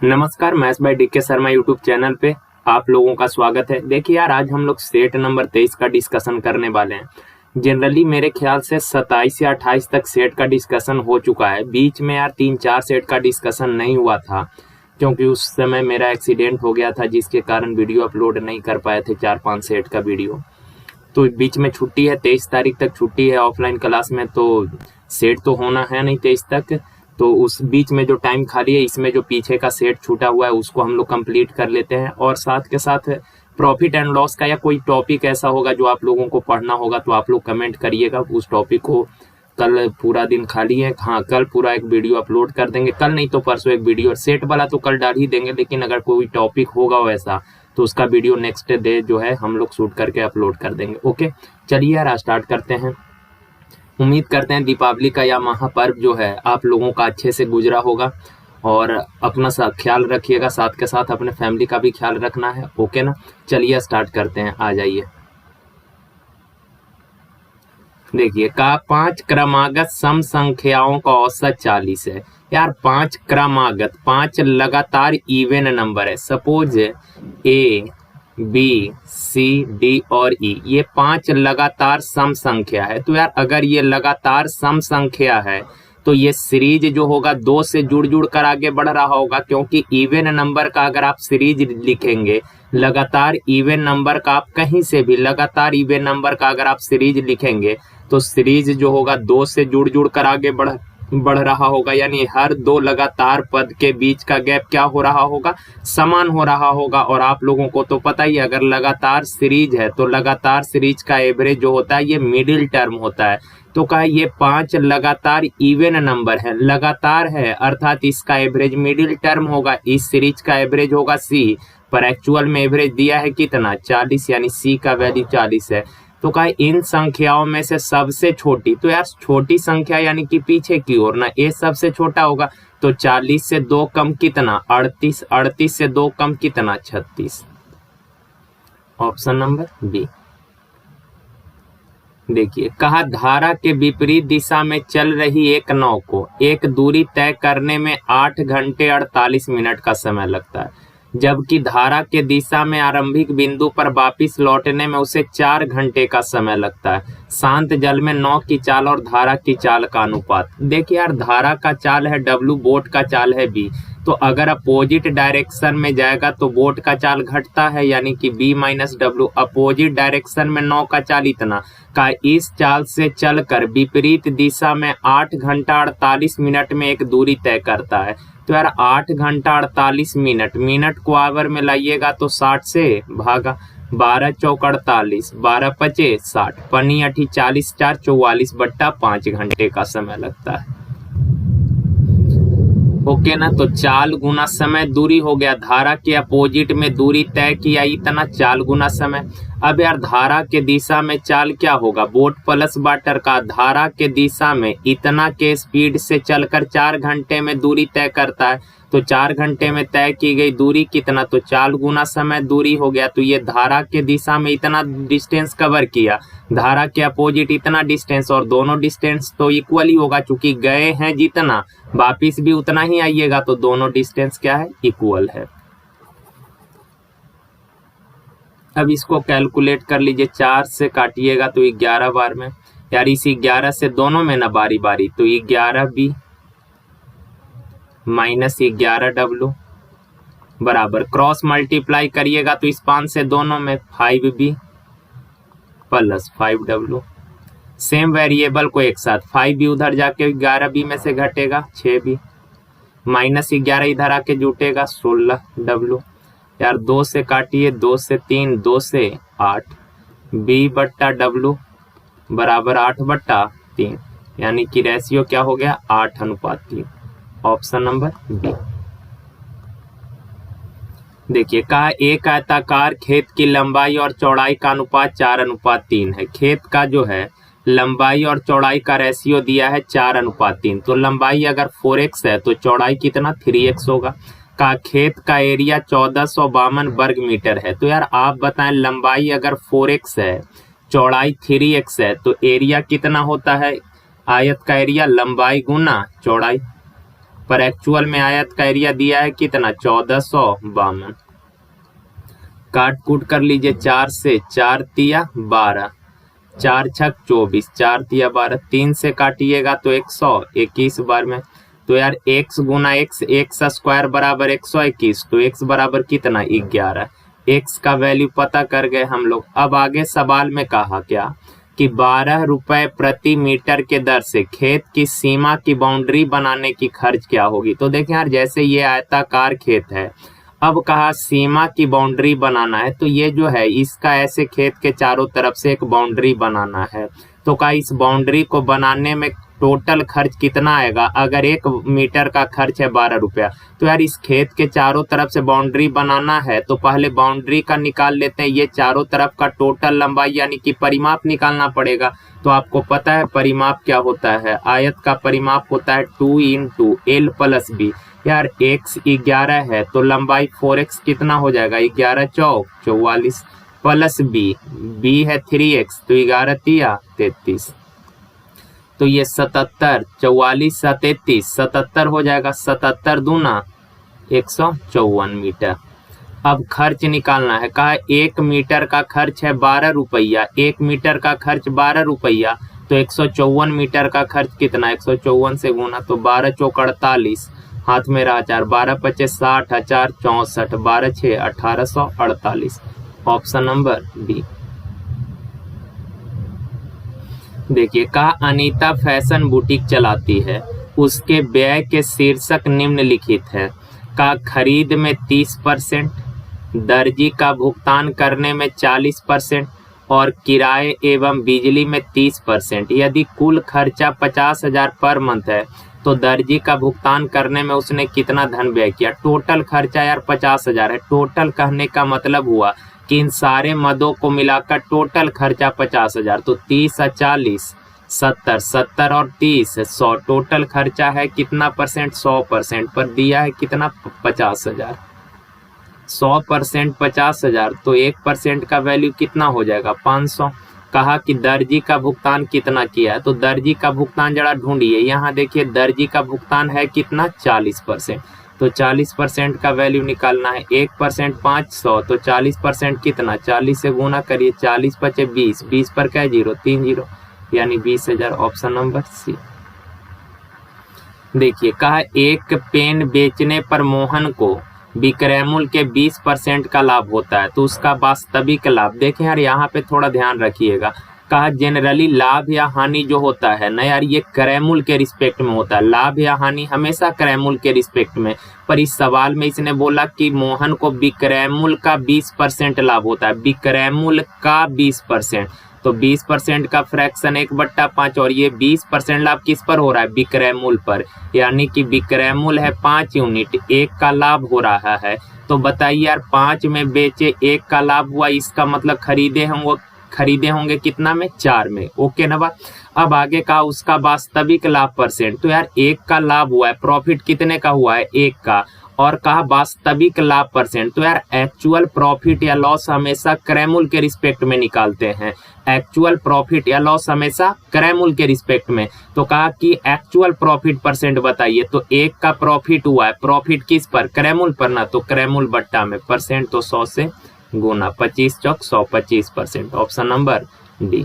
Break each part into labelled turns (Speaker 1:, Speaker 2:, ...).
Speaker 1: नमस्कार, maths by DK Sharma YouTube channel पे आप लोगों का स्वागत है। देखिए यार, आज हम लोग सेट नंबर 23 का डिस्कशन करने वाले हैं। जनरली मेरे ख्याल से 27 या 28 तक सेट का डिस्कशन हो चुका है। बीच में यार 3-4 सेट का डिस्कशन नहीं हुआ था, क्योंकि उस समय मेरा एक्सीडेंट हो गया था, जिसके कारण वीडियो अपलोड नहीं कर पाए थे 4-5 सेट का वीडियो। तो बीच में छुट्टी है, 23 तारीख तक छुट्टी है ऑफलाइन क्लास में, तो सेट तो होना है नहीं 23 तक। तो उस बीच में जो टाइम खाली है, इसमें जो पीछे का सेट छूटा हुआ है उसको हम लोग कंप्लीट कर लेते हैं। और साथ के साथ प्रॉफिट एंड लॉस का या कोई टॉपिक ऐसा होगा जो आप लोगों को पढ़ना होगा, तो आप लोग कमेंट करिएगा। उस टॉपिक को कल पूरा दिन खाली है, हाँ कल पूरा एक वीडियो अपलोड कर देंगे, कल नहीं तो परसों एक वीडियो। सेट वाला तो कल डाल ही देंगे, लेकिन अगर कोई टॉपिक होगा वैसा तो उसका वीडियो नेक्स्ट डे जो है हम लोग शूट करके अपलोड कर देंगे। ओके, चलिए यार स्टार्ट करते हैं। उम्मीद करते हैं दीपावली का या महापर्व जो है आप लोगों का अच्छे से गुजरा होगा, और अपना ख्याल रखिएगा, साथ के साथ अपने फैमिली का भी ख्याल रखना है। ओके ना, चलिए स्टार्ट करते हैं, आ जाइए। देखिए का 5 क्रमागत सम संख्याओं का औसत 40 है। यार 5 क्रमागत, 5 लगातार इवन नंबर है। Suppose A B C D और ई, ये 5 लगातार सम संख्या है। तो यार अगर ये लगातार सम संख्या है तो ये सीरीज जो होगा 2 से जुड़ जुड़ कर आगे बढ़ रहा होगा, क्योंकि इवन नंबर का अगर आप सीरीज लिखेंगे, लगातार इवन नंबर का आप कहीं से भी लगातार इवन नंबर का अगर आप सीरीज लिखेंगे तो सीरीज जो होगा 2 से जुड़ जुड़ कर आगे बढ़ रहा होगा। यानी हर 2 लगातार पद के बीच का गैप क्या हो रहा होगा, समान हो रहा होगा। और आप लोगों को तो पता ही है, अगर लगातार सीरीज है तो लगातार सीरीज का एवरेज जो होता है ये मिडिल टर्म होता है। तो कहा ये 5 लगातार इवन नंबर है, लगातार है, अर्थात इसका एवरेज मिडिल टर्म होगा। इस सीरीज का एवरेज होगा सी, पर एक्चुअल में एवरेज दिया है कितना, 40, यानी सी का वैल्यू 40 है। तो कहा इन संख्याओं में से सबसे छोटी, तो यार छोटी संख्या यानी कि पीछे की ओर ना, ए सबसे छोटा होगा। तो 40 से 2 कम कितना, 38, 38 से 2 कम कितना, 36। Option number B. देखिए कहा धारा के विपरीत दिशा में चल रही एक नाव को एक दूरी तय करने में 8 घंटे 48 मिनट का समय लगता है, जबकि धारा के दिशा में आरंभिक बिंदु पर वापस लौटने में उसे 4 घंटे का समय लगता है। शांत जल में नाव की चाल और धारा की चाल का अनुपात। देखिए यार, धारा का चाल है W, बोट का चाल है B। तो अगर अपोजिट डायरेक्शन में जाएगा तो बोट का चाल घटता है, यानी कि B minus W। Opposite direction में नाव का चाल इतना का, इस चाल से चलकर विपरीत दिशा में 8 घंटा 48 मिनट में एक दूरी तय करता है। तो यार 8 घंटा 48 मिनट, मिनट को आवर में लाइएगा तो 60 से भागा, 12 चौक 48, 12 पचे 60, पनी 8 40 4 44 बट्टा 5 घंटे का समय लगता है। ओके ना, तो चाल गुना समय दूरी हो गया। धारा के अपोजिट में दूरी तय किया इतना, चाल गुना समय। अब यार धारा के दिशा में चाल क्या होगा, बोट प्लस वाटर का, धारा के दिशा में इतना के स्पीड से चलकर 4 घंटे में दूरी तय करता है। तो 4 घंटे में तय की गई दूरी कितना, तो चाल गुना समय दूरी हो गया। तो ये धारा के दिशा में इतना डिस्टेंस कवर किया, धारा के अपोजिट इतना डिस्टेंस, और दोनों डिस्टेंस तो इक्वल ही होगा, चूंकि गए हैं जितना वापिस भी उतना ही आइएगा, तो दोनों डिस्टेंस क्या है, इक्वल है। अब इसको कैलकुलेट कर लीजिए, 4 से काटिएगा तो 11 बार में, यार इसी 11 से दोनों में ना बारी बारी, तो 11B माइनस 11W बराबर, क्रॉस मल्टीप्लाई करिएगा तो इस 5 से दोनों में 5B plus 5W। Same variable को एक साथ, 5B उधर जाके 11B में से घटेगा 6B, माइनस 11 इधर आके जुटेगा 16W। यार 2 से काटिए, 2 से 3, 2 से 8, B बट्टा W बराबर 8 बट्टा 3, यानी कि रेशियो क्या हो गया, 8:3। Option number B. देखिए कहा एक आयताकार खेत की लंबाई और चौड़ाई का अनुपात 4:3 है। खेत का जो है लंबाई और चौड़ाई का रेशियो दिया है 4:3। तो लंबाई अगर 4x है तो चौड़ाई कितना, 3x होगा। का खेत का एरिया 1452 वर्ग मीटर है। तो यार आप बताएं, लंबाई अगर 4x है, चौड़ाई 3x है, तो एरिया कितना होता है, आयत का एरिया लंबाई गुना चौड़ाई। पर एक्चुअल में आयत का एरिया दिया है कितना 1452। काट कूट कर लीजिए, 4 से 4 तिया 12, 4 छक 24, 4 तिया 12, 3 से काटिएगा तो 121 बार में। तो यार x गुना x स्क्वायर बराबर 121, तो x बराबर कितना 11। x का वैल्यू पता कर गए हम लोग। अब आगे सवाल में कहा क्या कि 12 रुपए प्रति मीटर के दर से खेत की सीमा की बाउंड्री बनाने की खर्च क्या होगी। तो देखें यार, जैसे ये आयताकार खेत है, अब कहा सीमा की बाउंड्री बनाना है, तो ये जो है इसका ऐसे खेत के चारों तरफ से एक बाउंड्री बनाना है। तो कहा इस बाउंड्री को बनाने में टोटल खर्च कितना आएगा। अगर 1 मीटर का खर्च है 12 रुपया, तो यार इस खेत के चारों तरफ से बाउंड्री बनाना है, तो पहले बाउंड्री का निकाल लेते हैं। ये चारों तरफ का टोटल लंबाई यानी कि परिमाप निकालना पड़ेगा। तो आपको पता है परिमाप क्या होता है, आयत का परिमाप होता है 2 × L + B। यार x 11 है तो लंबाई 4x कितना हो जाएगा, 11 चौक 44 प्लस b है 3x, तो 11 तिया 33, तो ये 77, 44 + 33 77 हो जाएगा, 77 दूना 154 मीटर। अब खर्च निकालना है, कहा 1 मीटर का खर्च है 12 रुपया, 1 मीटर का खर्च 12 रुपया, तो 154 मीटर का खर्च कितना, 154 से गुना, तो 12 चौक 48, हाथ में रहा 4, 12 × 5 = 60, 4 × 64, 12 × 6 = 1848। Option number D. देखिए, कहा अनीता फैशन बुटीक चलाती है, उसके व्यय के शीर्षक निम्नलिखित है। कहा खरीद में 30%, दर्जी का भुगतान करने में 40% और किराए एवं बिजली में 30%। यदि कुल खर्चा 50,000 पर मंथ है तो दर्जी का भुगतान करने में उसने कितना धन व्यय किया। टोटल खर्चा यार 50,000 है। टोटल कहने का मतलब हुआ कि इन सारे मदों को मिलाकर टोटल खर्चा 50,000। तो 30 × 40 70, 70 और 30 100, टोटल खर्चा है कितना परसेंट, 100% पर दिया है कितना 50,000। 100% 50,000, तो 1% का वैल्यू कितना हो जाएगा 500। कहा कि दर्जी का भुगतान कितना किया है, तो दर्जी का भुगतान जरा ढूंढिए। यहाँ देखिए दर्जी का भुगतान है कितना 40%, तो 40% का वैल्यू निकालना है। 1% 500, तो 40% कितना, 40 से गुना करिए, 40 × 5 = 20, 20 पर क्या 0, 3 0, यानी 20,000। Option number C. देखिए, कहा एक पेन बेचने पर मोहन को विक्रय मूल्य के 20% का लाभ होता है, तो उसका वास्तविक लाभ देखें यार, यहाँ पे थोड़ा ध्यान रखिएगा। कहा जनरली लाभ या हानि जो होता है ना यार, ये क्रय मूल्य के रिस्पेक्ट में होता है। लाभ या हानि हमेशा क्रय मूल्य के रिस्पेक्ट में, पर इस सवाल में इसने बोला कि मोहन को विक्रय मूल्य का 20% लाभ होता है। विक्रय मूल्य का 20%, तो 20% का फ्रैक्शन 1/5, और ये 20% लाभ किस पर हो रहा है, विक्रय मूल्य पर, यानी कि विक्रय मूल्य है 5 यूनिट, 1 का लाभ हो रहा है। तो बताइए यार 5 में बेचे 1 का लाभ हुआ, इसका मतलब खरीदे होंगे कितना में, 4 में। ओके ना बात। अब आगे का उसका वास्तविक लाभ परसेंट, तो यार 1 का लाभ हुआ है, प्रॉफिट कितने का हुआ है 1 का, और कहा वास्तविक लाभ परसेंट, तो यार एक्चुअल प्रॉफिट या लॉस हमेशा क्रय मूल्य के रिस्पेक्ट में निकालते हैं। एक्चुअल प्रॉफिट या लॉस हमेशा क्रय मूल्य के रिस्पेक्ट में। तो कहा कि एक्चुअल प्रॉफिट परसेंट बताइए, तो 1 का प्रॉफिट हुआ है, प्रॉफिट किस पर, क्रय मूल्य पर ना, तो क्रय मूल्य बट्टा में परसेंट, तो 100 से गुना, 25 चौक 100, 25%। Option number D.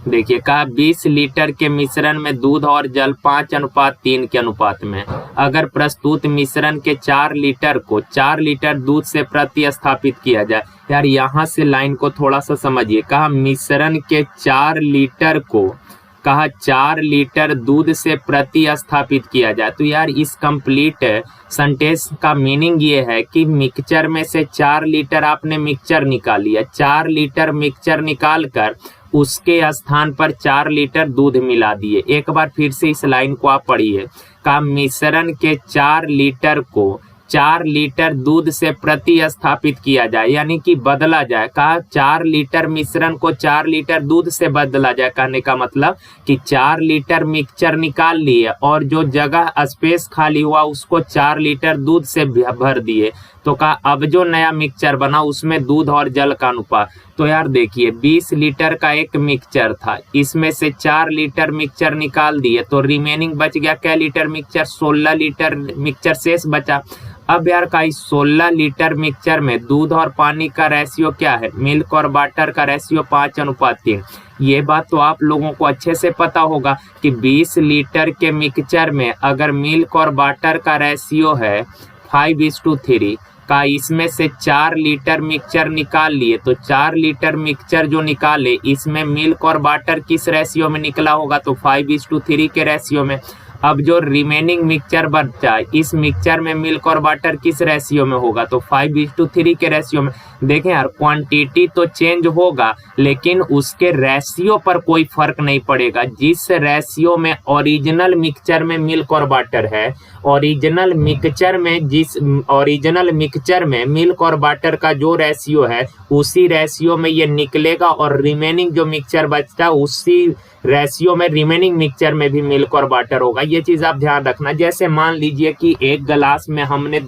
Speaker 1: देखिए, कहा 20 लीटर के मिश्रण में दूध और जल 5:3 के अनुपात में। अगर प्रस्तुत मिश्रण के 4 लीटर को 4 लीटर दूध से प्रतिस्थापित किया जाए। यार यहाँ से लाइन को थोड़ा सा समझिए। कहा मिश्रण के 4 लीटर को 4 लीटर दूध से प्रतिस्थापित किया जाए। तो यार इस कंप्लीट सेंटेंस का मीनिंग ये है कि मिक्सचर में से 4 लीटर आपने मिक्सचर निकाल लिया, 4 लीटर मिक्सचर निकाल कर उसके स्थान पर 4 लीटर दूध मिला दिए। एक बार फिर से इस लाइन को आप पढ़िए। का मिश्रण के 4 लीटर को 4 लीटर दूध से प्रतिस्थापित किया जाए, यानी कि बदला जाए। कहा 4 लीटर मिश्रण को 4 लीटर दूध से बदला जाए, कहने का मतलब कि 4 लीटर मिक्सचर निकाल लिए और जो जगह स्पेस खाली हुआ उसको 4 लीटर दूध से भर दिए। तो कहा अब जो नया मिक्सचर बना उसमें दूध और जल का अनुपात, तो यार देखिए 20 लीटर का एक मिक्सचर था, इसमें से 4 लीटर मिक्सचर निकाल दिए तो रिमेनिंग बच गया क्या लीटर मिक्सचर, 16 लीटर मिक्सचर शेष बचा। अब यार का इस 16 लीटर मिक्सचर में दूध और पानी का रेशियो क्या है, मिल्क और वाटर का रेशियो 5:3। ये बात तो आप लोगों को अच्छे से पता होगा कि 20 लीटर के मिक्सचर में अगर मिल्क और वाटर का रेशियो है 5:3 का, इसमें से 4 लीटर मिक्सचर निकाल लिए तो 4 लीटर मिक्सचर जो निकाले इसमें मिल्क और वाटर किस रेशियो में निकला होगा, तो 5:3 के रेशियो में। अब जो रिमेनिंग मिक्सचर बचा इस मिक्सचर में मिल्क और वाटर किस रेशियो में होगा, तो 5:3 के रेशियो में। देखें यार क्वांटिटी तो चेंज होगा लेकिन उसके रेशियो पर कोई फर्क नहीं पड़ेगा। जिस रेशियो में ओरिजिनल मिक्सचर में मिल्क और वाटर है, ओरिजिनल मिक्सचर में मिल्क और वाटर का जो रेशियो है उसी रेशियो में ये निकलेगा और रिमेनिंग जो मिक्सचर बचता उसी रेशियो में रिमेनिंग मिक्सचर में भी मिल्क और वाटर होगा। ये चीज आप ध्यान रखना। जैसे मान लीजिए कि एक गिलास में हमने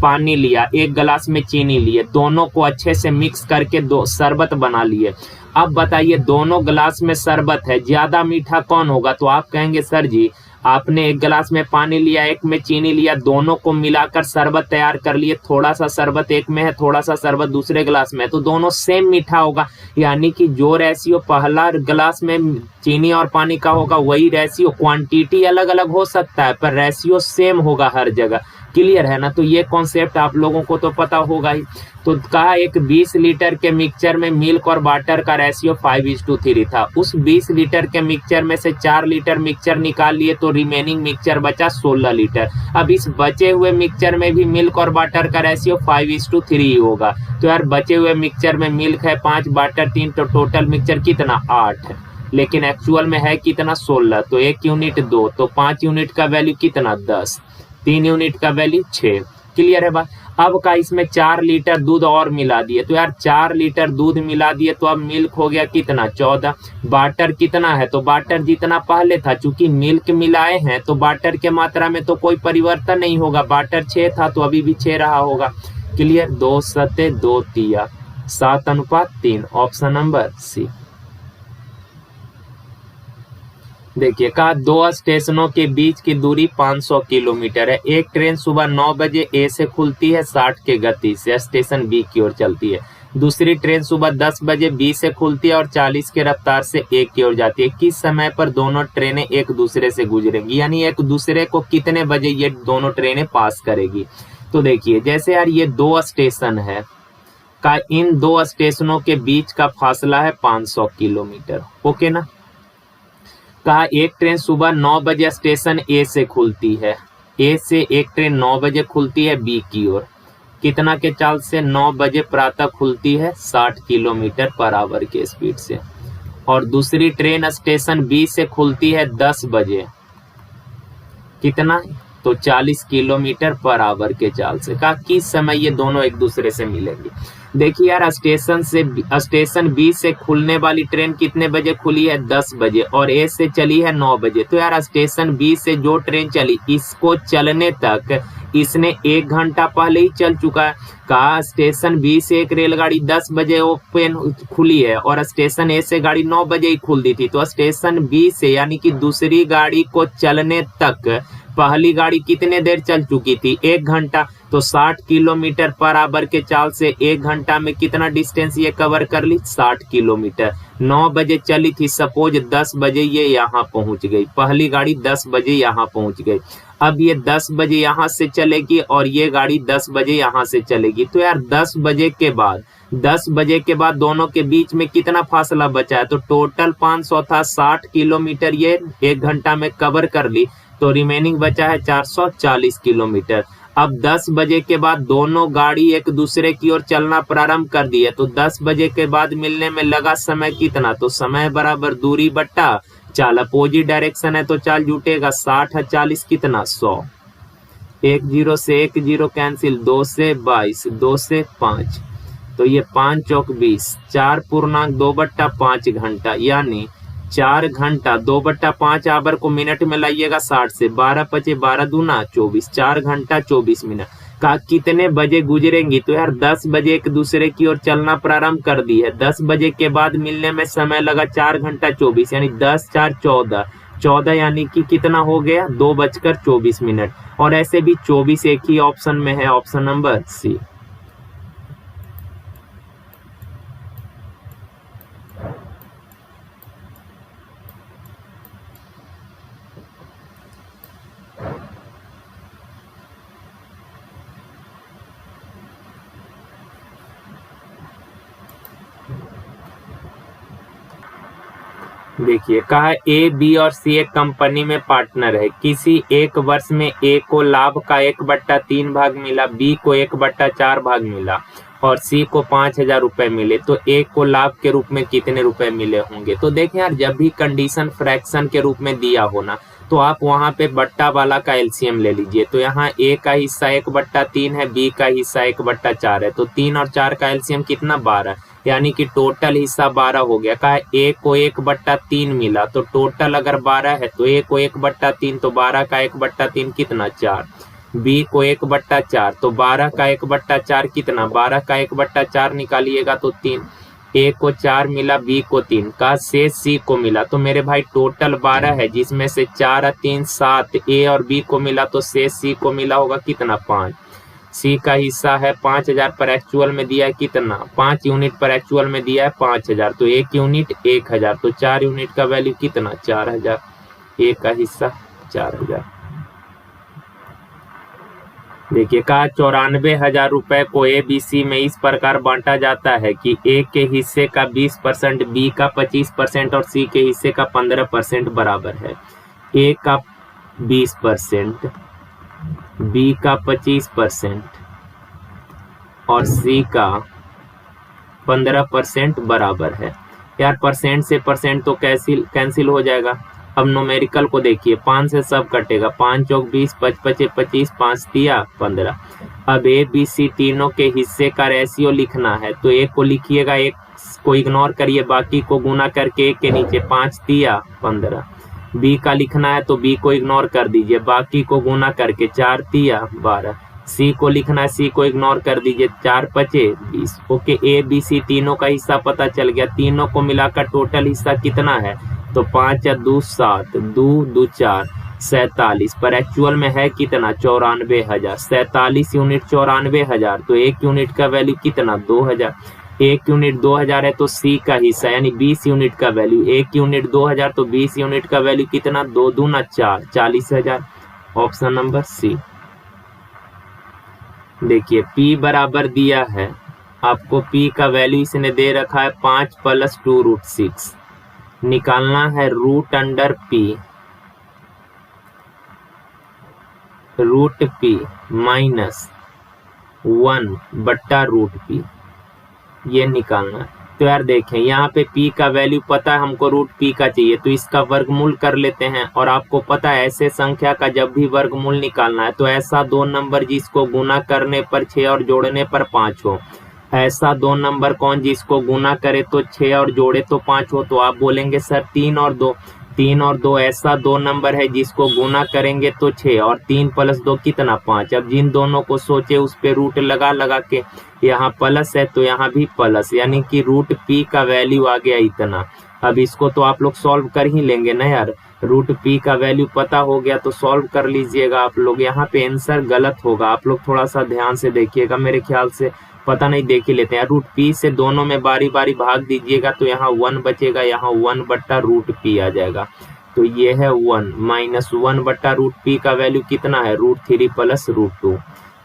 Speaker 1: पानी लिया, एक गिलास में चीनी लिए, दोनों को अच्छे से मिक्स करके दो शरबत बना लिए। अब बताइए दोनों गिलास में शरबत है, ज्यादा मीठा कौन होगा, तो आप कहेंगे सर जी आपने एक गिलास में पानी लिया, एक में चीनी लिया, दोनों को मिलाकर शरबत तैयार कर लिए, थोड़ा सा शरबत एक में है, थोड़ा सा शरबत दूसरे गिलास में है, तो दोनों सेम मीठा होगा। यानी कि जो रेशियो पहला गिलास में चीनी और पानी का होगा वही रेशियो, क्वांटिटी अलग अलग हो सकता है पर रेशियो सेम होगा हर जगह। क्लियर है ना। तो ये कॉन्सेप्ट आप लोगों को तो पता होगा ही। तो कहा एक 20 लीटर के मिक्सचर में मिल्क और वाटर का रेशियो 5:3 था। उस 20 लीटर के मिक्सचर में से 4 लीटर मिक्सचर निकाल लिए तो रिमेनिंग मिक्सचर बचा 16 लीटर। अब इस बचे हुए मिक्सचर में भी मिल्क और वाटर का रेशियो 5:3 होगा। तो यार बचे हुए मिक्सचर में मिल्क है 5, वाटर 3, तो टोटल मिक्सचर कितना 8 है, लेकिन एक्चुअल में है कितना 16। तो 1 यूनिट 2, तो 5 यूनिट का वैल्यू कितना 10, 3 यूनिट का वैल्यू 6। क्लियर है बात। अब का इसमें 4 लीटर दूध और मिला दिए, तो यार 4 लीटर दूध मिला दिए तो अब मिल्क हो गया कितना 14। वाटर कितना है, तो वाटर जितना पहले था, चूंकि मिल्क मिलाए हैं तो वाटर के मात्रा में तो कोई परिवर्तन नहीं होगा। वाटर 6 था तो अभी भी 6 रहा होगा। क्लियर। 2 सते 2 तिया 7:3, ऑप्शन नंबर सी। देखिए कहा 2 स्टेशनों के बीच की दूरी 500 किलोमीटर है। एक ट्रेन सुबह 9 बजे ए से खुलती है 60 के गति से, स्टेशन बी की ओर चलती है। दूसरी ट्रेन सुबह 10 बजे बी से खुलती है और 40 के रफ्तार से ए की ओर जाती है। किस समय पर दोनों ट्रेनें एक दूसरे से गुजरेंगी, यानी एक दूसरे को कितने बजे ये दोनों ट्रेनें पास करेगी। तो देखिए जैसे यार ये 2 स्टेशन है का, इन 2 स्टेशनों के बीच का फासला है 500 किलोमीटर। ओके ना। कहा एक ट्रेन सुबह 9 बजे स्टेशन ए से खुलती है, ए से एक ट्रेन 9 बजे खुलती है बी की ओर, कितना के चाल से 9 बजे प्रातः खुलती है 60 किलोमीटर पर आवर के स्पीड से। और दूसरी ट्रेन स्टेशन बी से खुलती है 10 बजे, कितना, तो 40 किलोमीटर पर आवर के चाल से। कहा किस समय ये दोनों एक दूसरे से मिलेंगे। देखिए यार स्टेशन बी से खुलने वाली ट्रेन कितने बजे खुली है 10 बजे और ए से चली है 9 बजे। तो यार स्टेशन बी से जो ट्रेन चली इसको चलने तक इसने 1 घंटा पहले ही चल चुका है। कहा स्टेशन बी से एक रेलगाड़ी 10 बजे ओपन खुली है और स्टेशन ए से गाड़ी 9 बजे ही खुल दी थी। तो स्टेशन बी से यानी कि दूसरी गाड़ी को चलने तक पहली गाड़ी कितने देर चल चुकी थी 1 घंटा। तो 60 किलोमीटर पर आवर के चाल से 1 घंटा में कितना डिस्टेंस ये कवर कर ली 60 किलोमीटर। 9 बजे चली थी, सपोज 10 बजे ये यहाँ पहुंच गई, पहली गाड़ी 10 बजे यहाँ पहुंच गई। अब ये 10 बजे यहाँ से चलेगी और ये गाड़ी 10 बजे यहाँ से चलेगी। तो यार 10 बजे के बाद दोनों के बीच में कितना फासला बचा है, तो टोटल 500 था, 60 किलोमीटर ये 1 घंटा में कवर कर ली, तो रिमेनिंग बचा है 440 किलोमीटर। अब 10 बजे के बाद दोनों गाड़ी एक दूसरे की ओर चलना प्रारंभ कर दी है। तो 10 बजे के बाद मिलने में लगा समय कितना, तो समय बराबर दूरी बट्टा चाल, अपोजिट डायरेक्शन है तो चाल जुटेगा 60 40 कितना 100। 1 0 से 1 0 कैंसिल, 2 से 22, 2 से 5, तो ये 5 चौक 20, 4.2/5 घंटा, यानी 4 घंटा 2/5 आवर को मिनट में लाइएगा 60 से, 12 × 5 = 12 × 2 = 24, 4 घंटा 24 मिनट। का कितने बजे गुजरेंगी, तो यार 10 बजे एक दूसरे की ओर चलना प्रारंभ कर दी है। 10 बजे के बाद मिलने में समय लगा 4 घंटा 24, यानी 10 4 14, 14 यानी कि कितना हो गया 2:24। और ऐसे भी 24 एक ही ऑप्शन में है, ऑप्शन नंबर सी। देखिए कहा ए बी और सी एक कंपनी में पार्टनर है। किसी एक वर्ष में ए को लाभ का 1/3 भाग मिला, बी को 1/4 भाग मिला और सी को 5,000 रुपए मिले, तो ए को लाभ के रूप में कितने रुपए मिले होंगे। तो देखें यार, जब भी कंडीशन फ्रैक्शन के रूप में दिया होना तो आप वहां पे बट्टा वाला का एलसीएम ले लीजिए। तो यहाँ ए का हिस्सा 1/3 है, बी का हिस्सा 1/4 है, तो 3 और 4 का एलसीएम कितना 12, यानी कि टोटल हिस्सा 12 हो गया। कहा ए को 1/3 मिला, तो टोटल अगर 12 है तो ए को 1/3, तो 12 का 1/3 कितना 4। बी को 1/4, तो 12 का 1/4 कितना, 12 का 1/4 निकालिएगा तो 3। ए को 4 मिला, बी को 3 का शेष सी को मिला। तो मेरे भाई टोटल 12 है, जिसमें से 4 और 3 7 ए और बी को मिला, तो शेष सी को मिला होगा कितना 5। सी का हिस्सा है 5,000 पर एक्चुअल में दिया है कितना, 5 यूनिट पर एक्चुअल में दिया है 5,000, तो 1 यूनिट 1,000, तो 4 यूनिट का वैल्यू कितना 4,000। ए का हिस्सा 4,000। देखिए कहा 94,000 रुपए को ए बी सी में इस प्रकार बांटा जाता है कि ए के हिस्से का 20%, बी का 25% और सी के हिस्से का 15% बराबर है। ए का 20%, बी का 25% और सी का 15% बराबर है। यार परसेंट से परसेंट तो कैंसिल हो जाएगा। अब न्यूमेरिकल को देखिए, 5 से सब कटेगा, 5 चौक 20, 5 पचे 25, 5 तिया 15। अब ए बी सी तीनों के हिस्से का रेशियो लिखना है, तो एक को लिखिएगा, एक को इग्नोर करिए, बाकी को गुना करके एक के नीचे 5 तिया 15। बी का लिखना है तो बी को इग्नोर कर दीजिए, बाकी को गुना करके 4 तिया 12। सी को लिखना है, सी को इग्नोर कर दीजिए, 4 पचे 20। ओके, ए बी सी तीनों का हिस्सा पता चल गया। तीनों को मिलाकर टोटल हिस्सा कितना है, तो 5 या 2 7, 2 2 4 47, पर एक्चुअल में है कितना 94,000। 47 यूनिट 94,000, तो 1 यूनिट का वैल्यू कितना 2,000। 1 यूनिट 2,000 है तो सी का हिस्सा यानी 20 यूनिट का वैल्यू, 1 यूनिट 2,000, तो 20 यूनिट का वैल्यू कितना 2 दूना 4, 40,000। Option number C. देखिए P बराबर दिया है आपको, P का वैल्यू इसने दे रखा है 5 + 2√6। निकालना है √P, √P माइनस 1/√P, ये निकालना है। तो यार देखें यहाँ पे P का वैल्यू पता है हमको, √P का चाहिए, तो इसका वर्गमूल कर लेते हैं। और आपको पता है ऐसे संख्या का जब भी वर्गमूल निकालना है तो ऐसा 2 नंबर जिसको गुना करने पर 6 और जोड़ने पर 5 हो। ऐसा 2 नंबर कौन जिसको गुना करे तो 6 और जोड़े तो 5 हो। तो आप बोलेंगे सर 3 और 2, 3 और 2 ऐसा 2 नंबर है जिसको गुना करेंगे तो 6 और 3 + 2 कितना 5। अब जिन दोनों को सोचे उस पे रूट लगा लगा के, यहाँ प्लस है तो यहाँ भी प्लस, यानी कि √P का वैल्यू आ गया इतना। अब इसको तो आप लोग सॉल्व कर ही लेंगे ना यार, √P का वैल्यू पता हो गया तो सॉल्व कर लीजिएगा आप लोग। यहाँ पे आंसर गलत होगा, आप लोग थोड़ा सा ध्यान से देखिएगा, मेरे ख्याल से पता नहीं, देख ही लेते हैं। √P से दोनों में बारी बारी भाग दीजिएगा तो यहाँ 1 बचेगा, यहाँ 1/√P आ जाएगा। तो ये है 1 माइनस 1/√P का वैल्यू कितना है √3 + √2।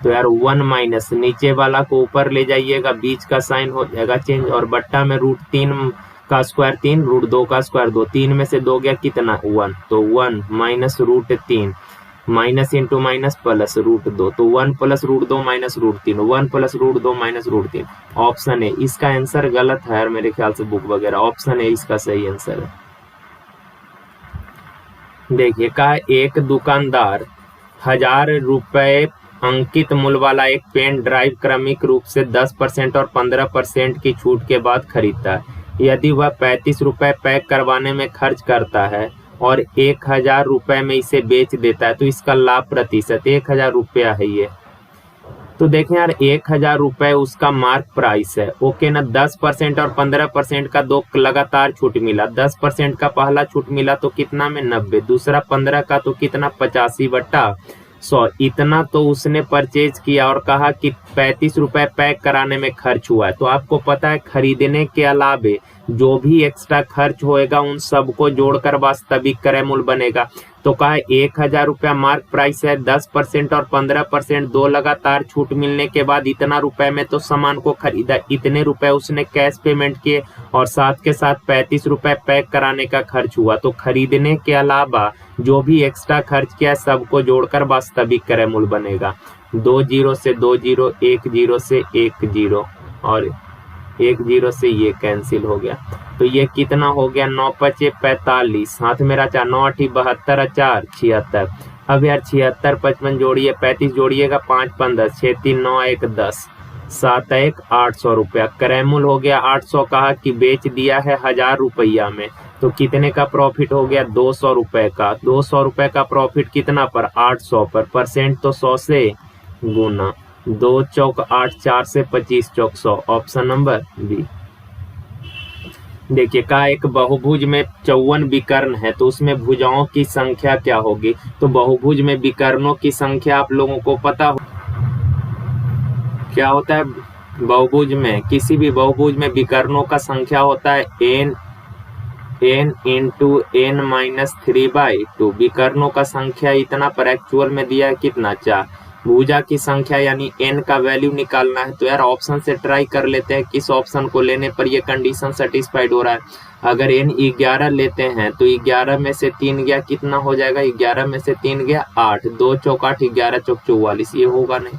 Speaker 1: तो यार 1 माइनस नीचे वाला को ऊपर ले जाइएगा, बीच का साइन हो जाएगा चेंज, और बट्टा में √3 का स्क्वायर 3, √2 का स्क्वायर 2, 3 में से 2 गया कितना 1, तो 1 minus √3 minus into minus plus √2, तो 1 + √2 माइनस √3, 1 + √2 माइनस √3। ऑप्शन है इसका आंसर गलत है यार, मेरे ख्याल से बुक वगैरह, ऑप्शन है इसका सही आंसर है। देखिए कहा एक दुकानदार 1,000 रुपए अंकित मूल्य वाला एक पेन ड्राइव क्रमिक रूप से 10% और 15% की छूट के बाद खरीदता है। यदि वह 35 रुपए पैक करवाने में खर्च करता है और 1,000 रुपए में इसे बेच देता है तो इसका लाभ प्रतिशत 1,000 रुपया है ये। तो देखें यार 1000 रुपए उसका मार्क प्राइस है, ओके ना। 10% और 15% का दो लगातार छूट मिला। 10% का पहला छूट मिला तो कितना में 90, दूसरा 15 का तो कितना 85/100, इतना तो उसने परचेज किया और कहा कि 35 रुपए पैक कराने में खर्च हुआ है। तो आपको पता है खरीदने के अलावे जो भी एक्स्ट्रा खर्च होएगा उन सबको जोड़कर वास्तविक क्रय मूल्य बनेगा। तो कहा 1000 रुपया मार्क प्राइस है, 10% और 15% दो लगातार छूट मिलने के बाद इतना रुपए में तो सामान को खरीदा, इतने रुपए उसने कैश पेमेंट किए और साथ के साथ 35 रुपए पैक कराने का खर्च हुआ। तो खरीदने के अलावा जो भी एक्स्ट्रा खर्च किया सबको जोड़कर वास्तविक क्रय मूल्य बनेगा। 2 0 से 2 0, 1 0 से 1 0 और 1 0 से ये कैंसिल हो गया। तो ये कितना हो गया 9 5 45, हाथ मेरा 4 9 8 72 4 76। अब यार 76 55 जोड़िए, 35 जोड़िएगा, 5 5 10, 6 3 9 1 10, 7 1 800 रुपया क्रय मूल्य हो गया 800। कहा कि बेच दिया है 1000 रुपया में, तो कितने का प्रॉफिट हो गया 200 रुपए का। 200 रुपए का प्रॉफिट कितना पर 800 पर, परसेंट तो 100 से गुना, 2 चौक 8, 4 से 25 चौक 100, ऑप्शन नंबर बी। देखिए का एक बहुभुज में 54 विकर्ण है तो उसमें भुजाओं की संख्या क्या होगी। तो बहुभुज में विकर्णों की संख्या आप लोगों को पता हो क्या होता है। बहुभुज में, किसी भी बहुभुज में विकर्णों का संख्या होता है n इंटू n-3/2। विकर्णों का संख्या इतना पर एक्चुअल में दिया है कितना 4। भुजा की संख्या यानी n का वैल्यू निकालना है। तो यार ऑप्शन से ट्राई कर लेते हैं किस ऑप्शन को लेने पर ये कंडीशन सेटिस्फाइड हो रहा है। अगर n 11 लेते हैं तो 11 में से 3 गया कितना हो जाएगा, 11 में से 3 गया 8, 2 चौक 8, 11 चौक 44, ये होगा नहीं।